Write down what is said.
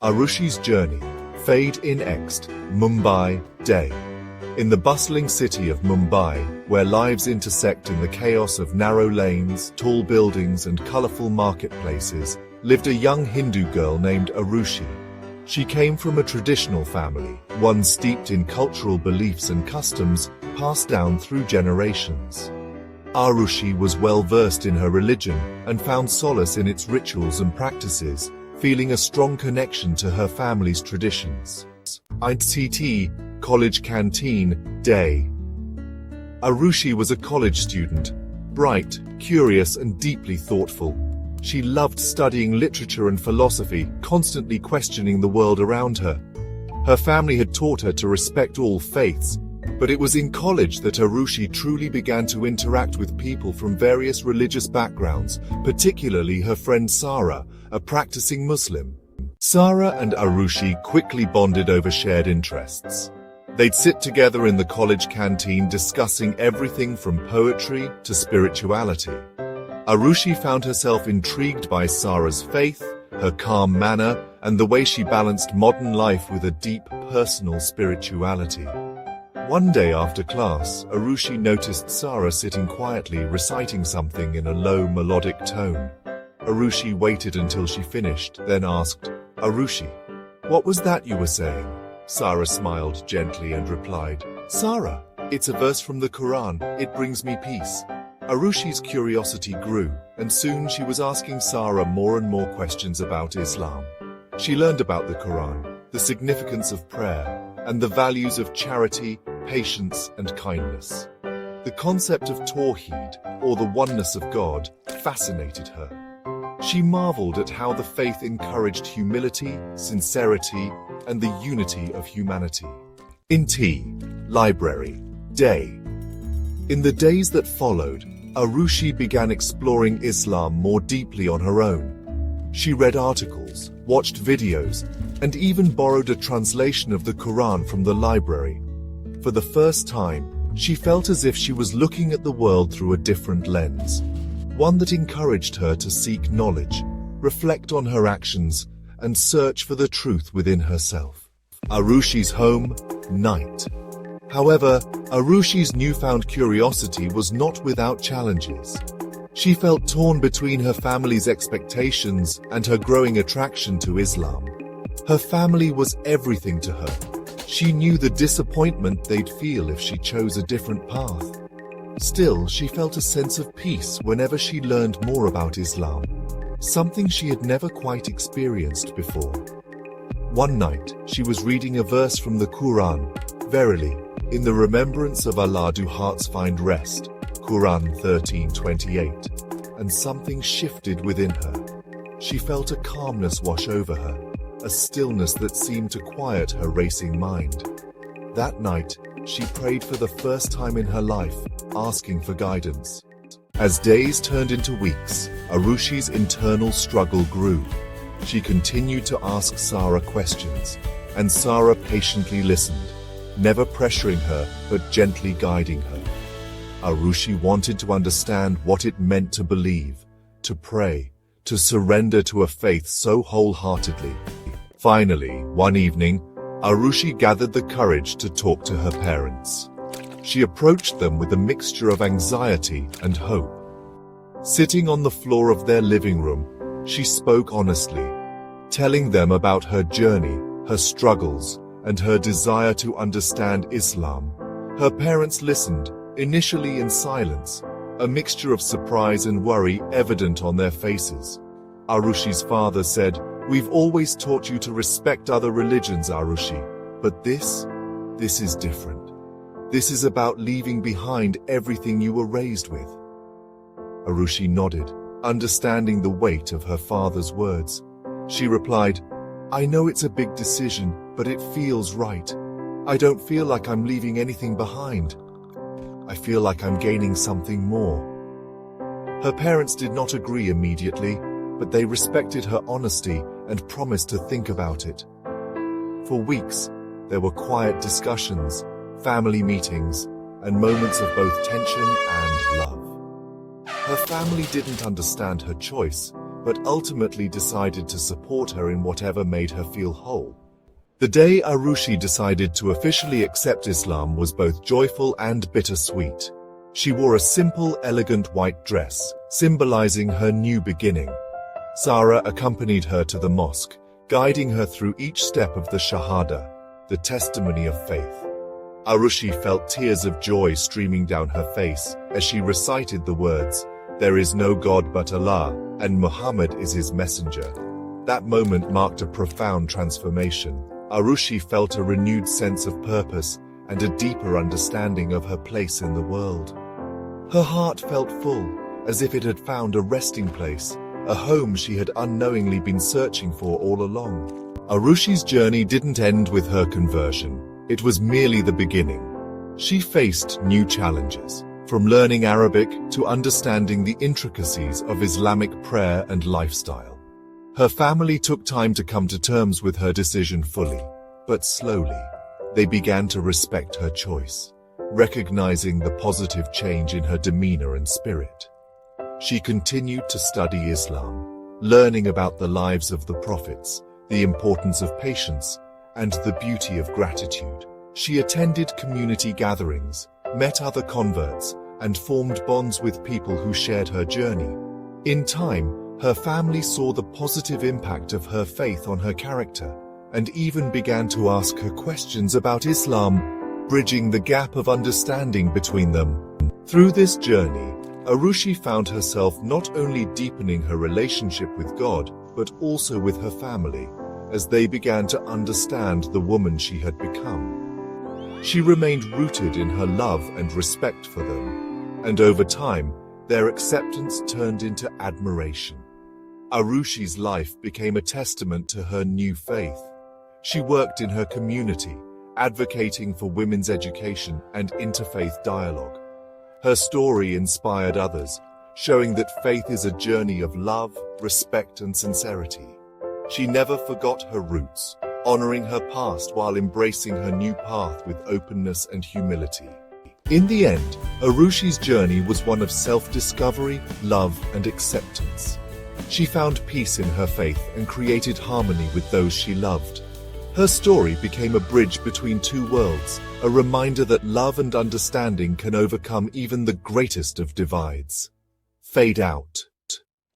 Aarushi's journey. Fade in Ext, Mumbai, Day. In the bustling city of Mumbai, where lives intersect in the chaos of narrow lanes, tall buildings and colorful marketplaces, lived a young Hindu girl named Aarushi. She came from a traditional family, one steeped in cultural beliefs and customs passed down through generations. Aarushi was well versed in her religion and found solace in its rituals and practices, feeling a strong connection to her family's traditions. ICT, College Canteen, Day. Aarushi was a college student, bright, curious and deeply thoughtful. She loved studying literature and philosophy, constantly questioning the world around her. Her family had taught her to respect all faiths, but it was in college that Aarushi truly began to interact with people from various religious backgrounds, particularly her friend Sarah, a practicing Muslim. Sarah and Aarushi quickly bonded over shared interests. They'd sit together in the college canteen discussing everything from poetry to spirituality. Aarushi found herself intrigued by Sarah's faith, her calm manner, and the way she balanced modern life with a deep, personal spirituality. One day after class, Aarushi noticed Sarah sitting quietly reciting something in a low, melodic tone. Aarushi waited until she finished, then asked, "Aarushi, what was that you were saying?" Sarah smiled gently and replied, "Sarah, it's a verse from the Quran, it brings me peace." Aarushi's curiosity grew, and soon she was asking Sarah more and more questions about Islam. She learned about the Quran, the significance of prayer, and the values of charity, patience, and kindness. The concept of Tawheed, or the oneness of God, fascinated her. She marveled at how the faith encouraged humility, sincerity, and the unity of humanity. In Library, Day. In the days that followed, Aarushi began exploring Islam more deeply on her own. She read articles, watched videos, and even borrowed a translation of the Quran from the library. For the first time, she felt as if she was looking at the world through a different lens, one that encouraged her to seek knowledge, reflect on her actions, and search for the truth within herself. Aarushi's home, night. However, Aarushi's newfound curiosity was not without challenges. She felt torn between her family's expectations and her growing attraction to Islam. Her family was everything to her. She knew the disappointment they'd feel if she chose a different path. Still, she felt a sense of peace whenever she learned more about Islam, something she had never quite experienced before. One night, she was reading a verse from the Quran, "Verily, in the remembrance of Allah do hearts find rest," Quran 13:28, and something shifted within her. She felt a calmness wash over her, a stillness that seemed to quiet her racing mind. That night, she prayed for the first time in her life, asking for guidance. As days turned into weeks, Aarushi's internal struggle grew. She continued to ask Sarah questions, and Sarah patiently listened, never pressuring her but gently guiding her. Aarushi wanted to understand what it meant to believe, to pray, to surrender to a faith so wholeheartedly. Finally, one evening, Aarushi gathered the courage to talk to her parents. She approached them with a mixture of anxiety and hope. Sitting on the floor of their living room, she spoke honestly, telling them about her journey, her struggles, and her desire to understand Islam. Her parents listened, initially in silence, a mixture of surprise and worry evident on their faces. Aarushi's father said, "We've always taught you to respect other religions, Aarushi, but this is different. This is about leaving behind everything you were raised with." Aarushi nodded, understanding the weight of her father's words. She replied, "I know it's a big decision, but it feels right. I don't feel like I'm leaving anything behind. I feel like I'm gaining something more." Her parents did not agree immediately, but they respected her honesty and promised to think about it. For weeks, there were quiet discussions, family meetings, and moments of both tension and love. Her family didn't understand her choice, but ultimately decided to support her in whatever made her feel whole. The day Aarushi decided to officially accept Islam was both joyful and bittersweet. She wore a simple, elegant white dress, symbolizing her new beginning. Sarah accompanied her to the mosque, guiding her through each step of the Shahada, the testimony of faith. Aarushi felt tears of joy streaming down her face as she recited the words, "There is no God but Allah, and Muhammad is his messenger." That moment marked a profound transformation. Aarushi felt a renewed sense of purpose and a deeper understanding of her place in the world. Her heart felt full, as if it had found a resting place, a home she had unknowingly been searching for all along. Arushi's journey didn't end with her conversion. It was merely the beginning. She faced new challenges, from learning Arabic to understanding the intricacies of Islamic prayer and lifestyle. Her family took time to come to terms with her decision fully, but slowly, they began to respect her choice, recognizing the positive change in her demeanor and spirit. She continued to study Islam, learning about the lives of the prophets, the importance of patience, and the beauty of gratitude. She attended community gatherings, met other converts, and formed bonds with people who shared her journey. In time, her family saw the positive impact of her faith on her character, and even began to ask her questions about Islam, bridging the gap of understanding between them. Through this journey, Aarushi found herself not only deepening her relationship with God, but also with her family, as they began to understand the woman she had become. She remained rooted in her love and respect for them, and over time, their acceptance turned into admiration. Arushi's life became a testament to her new faith. She worked in her community, advocating for women's education and interfaith dialogue. Her story inspired others, showing that faith is a journey of love, respect, and sincerity. She never forgot her roots, honoring her past while embracing her new path with openness and humility. In the end, Arushi's journey was one of self-discovery, love, and acceptance. She found peace in her faith and created harmony with those she loved. Her story became a bridge between two worlds, a reminder that love and understanding can overcome even the greatest of divides. Fade out.